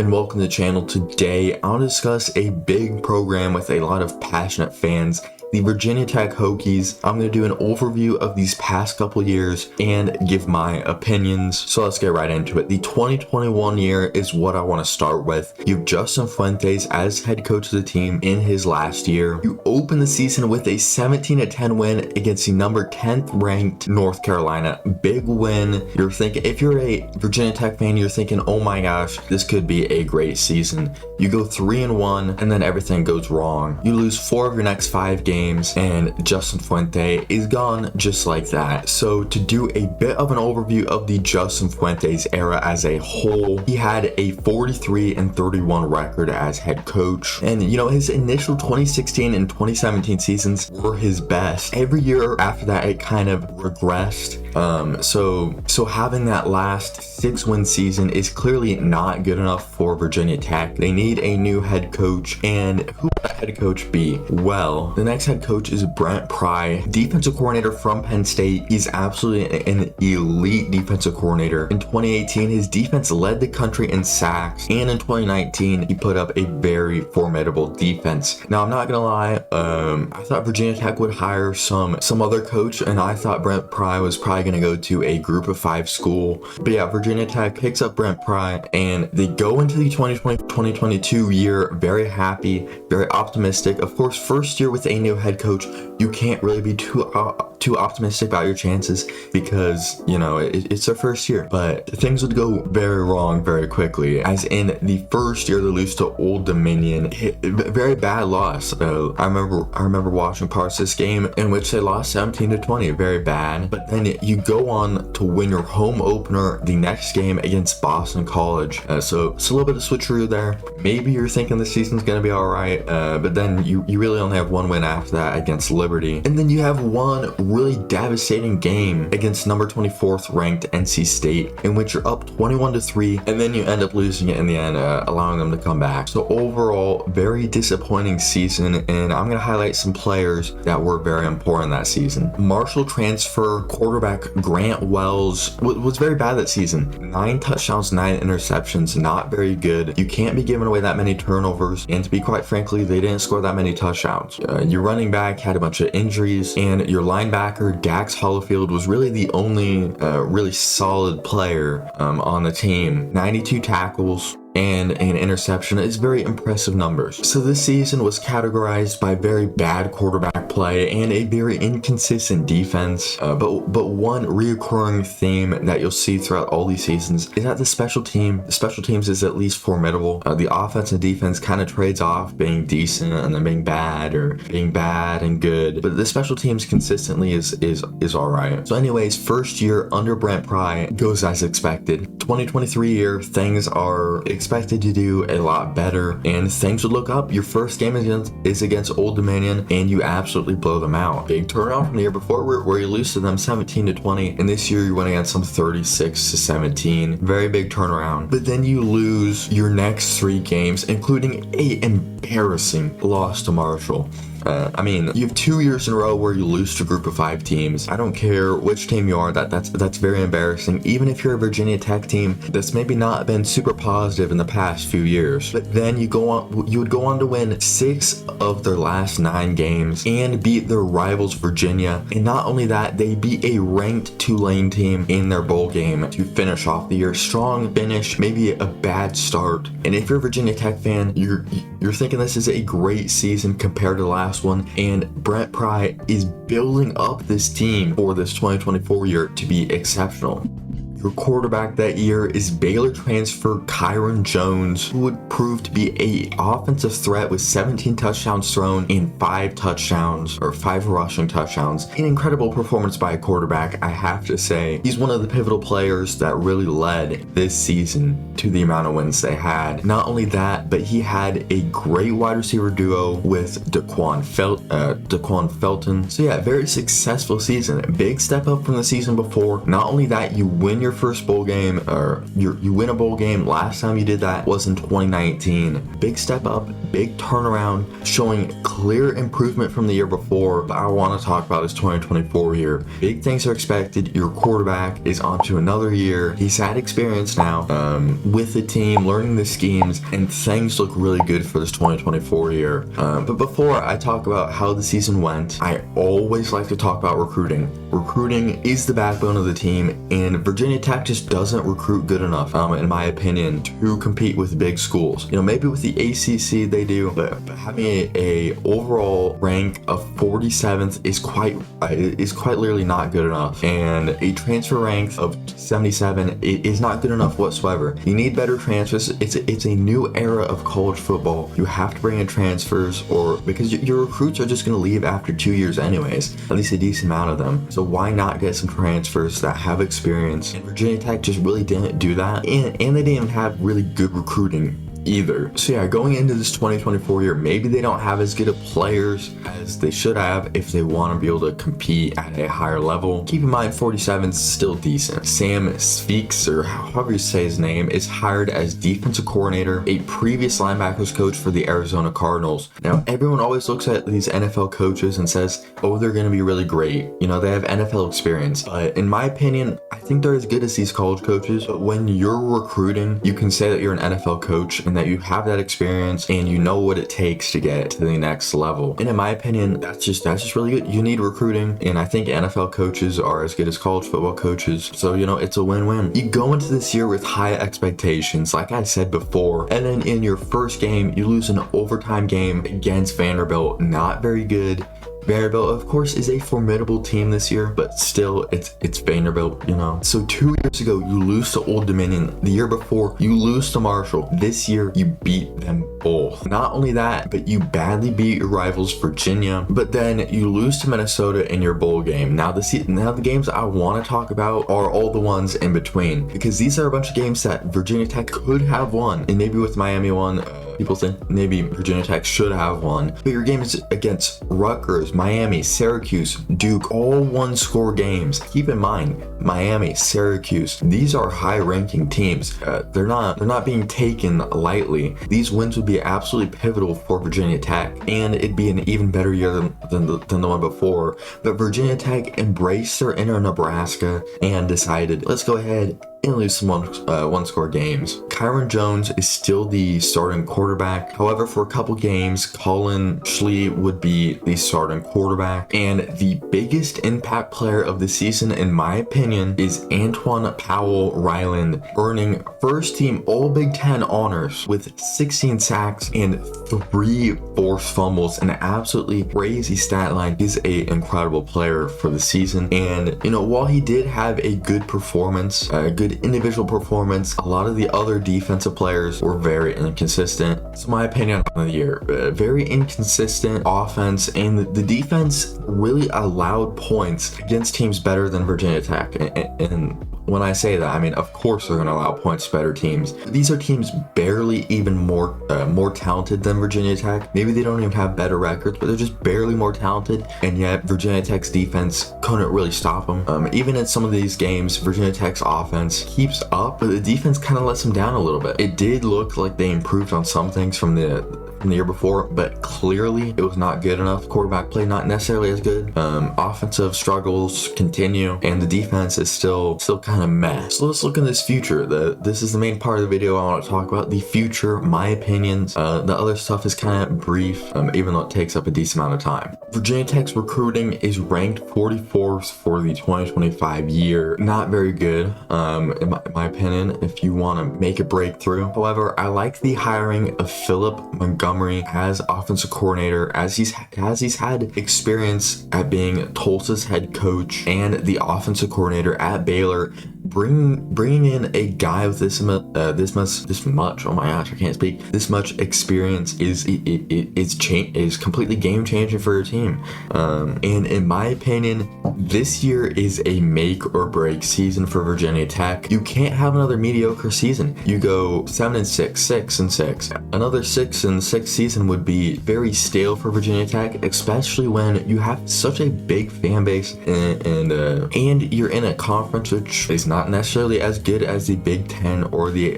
and welcome to the channel. Today I want to discuss a big program with a lot of passionate fans, the Virginia Tech Hokies. I'm going to do an overview of these past couple years and give my opinions. So let's get right into it. The 2021 year is what I want to start with. You have Justin Fuentes as head coach of the team in his last year. You open the season with a 17-10 win against the number 10th ranked North Carolina. Big win. You're thinking, if you're a Virginia Tech fan, you're thinking, oh my gosh, this could be a great season. You go 3-1 and then everything goes wrong. You lose 4 of your next 5 games and Justin Fuente is gone just like that. So to do a bit of an overview of the Justin Fuentes era as a whole, he had a 43-31 record as head coach. And you know, his initial 2016 and 2017 seasons were his best. Every year after that, it kind of regressed. So having that last 6-win season is clearly not good enough for Virginia Tech. They need a new head coach, and who would that head coach be? Well, the next head coach is Brent Pry, defensive coordinator from Penn State. He's absolutely an elite defensive coordinator. In 2018, his defense led the country in sacks, and in 2019, he put up a very formidable defense. Now, I'm not gonna lie, I thought Virginia Tech would hire some other coach, and I thought Brent Pry was probably gonna go to a group of 5 school. But yeah, Virginia Tech picks up Brent Pry, and they go into the 2020-2022 year very happy, very optimistic. Of course, first year with a new head coach, you can't really be too optimistic about your chances because, you know, it's their first year. But things would go very wrong very quickly, as in the first year they lose to Old Dominion. Very bad loss. I remember watching parts of this game in which they lost 17-20, very bad. But then you go on to win your home opener the next game against Boston College. So it's a little bit of switcheroo there. Maybe you're thinking the season's gonna be all right, but then you really only have one win after that against Liberty. And then you have one really devastating game against number 24th ranked NC State, in which you're up 21-3, and then you end up losing it in the end, allowing them to come back. So overall, very disappointing season, and I'm gonna highlight some players that were very important that season. Marshall transfer quarterback Grant Wells was very bad that season. 9 touchdowns, 9 interceptions, not very good. You can't be giving away that many turnovers, and to be quite frankly, they didn't score that many touchdowns. Your running back had a bunch of injuries, and your linebacker Dax Hollifield was really the only really solid player on the team. 92 tackles and an interception is very impressive numbers. So this season was categorized by very bad quarterback play and a very inconsistent defense. But one reoccurring theme that you'll see throughout all these seasons is that the special teams is at least formidable. The offense and defense kind of trades off being decent and then being bad, or being bad and good. But the special teams consistently is all right. So anyways, first year under Brent Pry goes as expected. 2023 year, things are expected to do a lot better, and things would look up. Your first game is against Old Dominion, and you absolutely blow them out. Big turnaround from the year before where you lose to them 17-20, and this year you win against them 36-17. Very big turnaround. But then you lose your next 3 games, including a embarrassing loss to Marshall. I mean, you have 2 years in a row where you lose to a group of 5 teams. I don't care which team you are, that's very embarrassing. Even if you're a Virginia Tech team that's maybe not been super positive in the past few years. But then you would go on to win 6 of their last 9 games and beat their rivals Virginia. And not only that, they beat a ranked Tulane team in their bowl game to finish off the year. Strong finish, maybe a bad start. And if you're a Virginia Tech fan, you're thinking this is a great season compared to the last one, and Brent Pry is building up this team for this 2024 year to be exceptional. Your quarterback that year is Baylor transfer Kyron Jones, who would prove to be an offensive threat with 17 touchdowns thrown and 5 rushing touchdowns. An incredible performance by a quarterback, I have to say. He's one of the pivotal players that really led this season to the amount of wins they had. Not only that, but he had a great wide receiver duo with Daquan Felton. So yeah, very successful season. Big step up from the season before. Not only that, you win your first bowl game, or you win a bowl game. Last time you did that was in 2019. Big step up, big turnaround, showing clear improvement from the year before. But I want to talk about this 2024 year. Big things are expected. Your quarterback is on to another year. He's had experience now with the team, learning the schemes, and things look really good for this 2024 year. But before I talk about how the season went, I always like to talk about recruiting. Recruiting is the backbone of the team, and Virginia Tech just doesn't recruit good enough, in my opinion, to compete with big schools. Maybe with the ACC they do, but having a overall rank of 47th is quite literally not good enough, and a transfer rank of 77 is not good enough whatsoever. You need better transfers. It's a new era of college football. You have to bring in transfers, or because your recruits are just going to leave after 2 years anyways, at least a decent amount of them. So why not get some transfers that have experience? And Virginia Tech just really didn't do that, and they didn't even have really good recruiting either. So yeah, going into this 2024 year, maybe they don't have as good of players as they should have if they want to be able to compete at a higher level. Keep in mind, 47 is still decent. Sam Speaks, or however you say his name, is hired as defensive coordinator, a previous linebackers coach for the Arizona Cardinals. Now, everyone always looks at these NFL coaches and says, oh, they're going to be really great. They have NFL experience. But in my opinion, I think they're as good as these college coaches. But when you're recruiting, you can say that you're an NFL coach and that you have that experience and you know what it takes to get to the next level. And in my opinion, that's just really good. You need recruiting, and I think NFL coaches are as good as college football coaches. So, it's a win-win. You go into this year with high expectations, like I said before, and then in your first game, you lose an overtime game against Vanderbilt. Not very good. Vanderbilt, of course, is a formidable team this year, but still, it's Vanderbilt, So 2 years ago, you lose to Old Dominion. The year before, you lose to Marshall. This year, you beat them both. Not only that, but you badly beat your rivals, Virginia. But then you lose to Minnesota in your bowl game. Now the games I want to talk about are all the ones in between, because these are a bunch of games that Virginia Tech could have won, and maybe with Miami won. People think maybe Virginia Tech should have won. But your games against Rutgers, Miami, Syracuse, Duke, all one-score games. Keep in mind, Miami, Syracuse, these are high-ranking teams. They're not being taken lightly. These wins would be absolutely pivotal for Virginia Tech, and it'd be an even better year than the one before. But Virginia Tech embraced their inner Nebraska and decided, let's go ahead and lose some one-score games. Kyron Jones is still the starting quarterback. However, for a couple games, Colin Schlee would be the starting quarterback. And the biggest impact player of the season, in my opinion, is Antoine Powell-Ryland, earning first-team All-Big Ten honors with 16 sacks and 3 forced fumbles. An absolutely crazy stat line. He's an incredible player for the season. And, while he did have a good performance, a good individual performance, a lot of the other defensive players were very inconsistent. So my opinion on the year, very inconsistent offense, and the defense really allowed points against teams better than Virginia Tech. And when I say that, I mean, of course they're going to allow points to better teams. These are teams barely even more talented than Virginia Tech. Maybe they don't even have better records, but they're just barely more talented, and yet Virginia Tech's defense couldn't really stop them. Even in some of these games, Virginia Tech's offense keeps up, but the defense kind of lets them down a little bit. It did look like they improved on some things from the year before, but clearly it was not good enough. Quarterback play not necessarily as good. Offensive struggles continue, and the defense is still kind of meh. So let's look in this future. This is the main part of the video I want to talk about. The future, my opinions. The other stuff is kind of brief, even though it takes up a decent amount of time. Virginia Tech's recruiting is ranked 44th for the 2025 year. Not very good, in my opinion, if you want to make a breakthrough. However, I like the hiring of Philip Montgomery as offensive coordinator, as he's had experience at being Tulsa's head coach and the offensive coordinator at Baylor. Bringing in a guy with this much, oh my gosh, I can't speak, this much experience is completely game changing for your team. And in my opinion, this year is a make or break season for Virginia Tech. You can't have another mediocre season. You go 7-6, 6-6. Another 6-6 season would be very stale for Virginia Tech, especially when you have such a big fan base and you're in a conference which is not necessarily as good as the Big Ten or the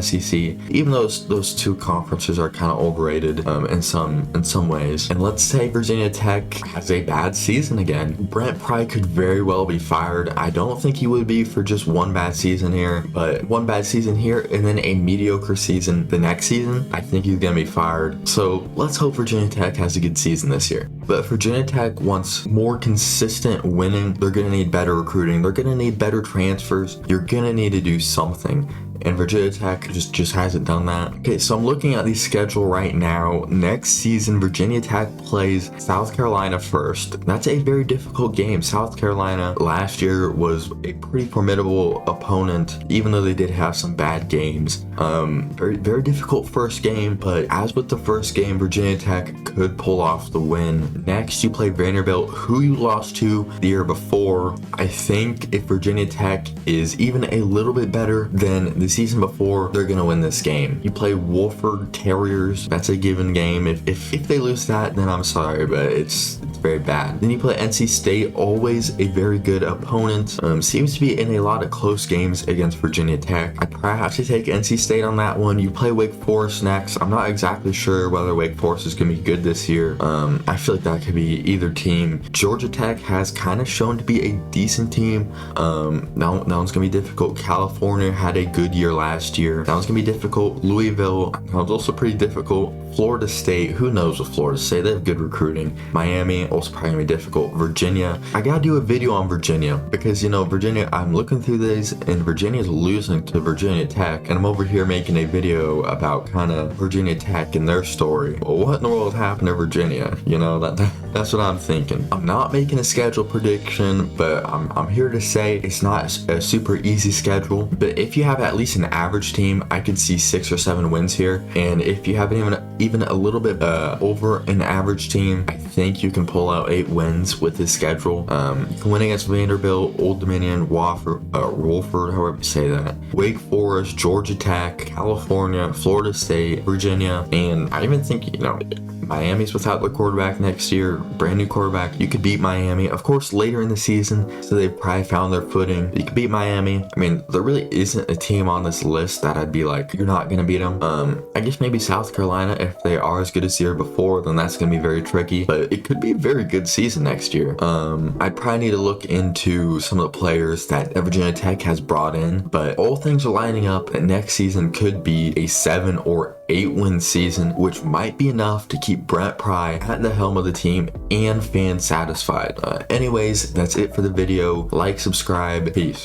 SEC, even though those two conferences are kind of overrated in some ways. And let's say Virginia Tech has a bad season again. Brent Pry could very well be fired. I don't think he would be for just one bad season here, but one bad season here and then a mediocre season the next season, I think he's gonna be fired. So let's hope Virginia Tech has a good season this year. But if Virginia Tech wants more consistent winning, they're gonna need better recruiting. They're gonna need better transfers. You're gonna need to do something. And Virginia Tech just hasn't done that. Okay, so I'm looking at the schedule right now. Next season, Virginia Tech plays South Carolina first. That's a very difficult game. South Carolina last year was a pretty formidable opponent, even though they did have some bad games. Very, very difficult first game, but as with the first game, Virginia Tech could pull off the win. Next, you play Vanderbilt, who you lost to the year before. I think if Virginia Tech is even a little bit better than the season before, they're gonna win this game. You play Wolford Terriers. That's a given game. If they lose that, then I'm sorry, but it's very bad. Then you play NC State, always a very good opponent. Seems to be in a lot of close games against Virginia Tech. I'd probably have to take NC State on that one. You play Wake Forest next. I'm not exactly sure whether Wake Forest is gonna be good this year. I feel like that could be either team. Georgia Tech has kind of shown to be a decent team. That one's gonna be difficult. California had a good year last year. That was gonna be difficult. Louisville, that was also pretty difficult. Florida State, who knows with Florida State, they have good recruiting. Miami, also probably gonna be difficult. Virginia, I gotta do a video on Virginia because, you know, Virginia, I'm looking through these and Virginia's losing to Virginia Tech, and I'm over here making a video about kind of Virginia Tech and their story. Well, what in the world happened to Virginia? You know, that's what I'm thinking. I'm not making a schedule prediction, but I'm here to say it's not a super easy schedule, but if you have at least an average team, I could see 6 or 7 wins here. And if you have even a little bit over an average team, I think you can pull out 8 wins with this schedule. You can win against Vanderbilt, Old Dominion, Wolford, however you say that, Wake Forest, Georgia Tech, California, Florida State, Virginia, and I even think, you know, Miami's without the quarterback next year, brand new quarterback. You could beat Miami, of course, later in the season, so they've probably found their footing. You could beat Miami. I mean, there really isn't a team on this list that I'd be like, you're not gonna beat them. I guess maybe South Carolina, if they are as good as the year before, then that's gonna be very tricky, but it could be a very good season next year. I'd probably need to look into some of the players that Virginia Tech has brought in, but all things are lining up that next season could be a 7 or 8 win season, which might be enough to keep Brent Pry at the helm of the team and fans satisfied. Anyways, that's it for the video. Like, subscribe, peace.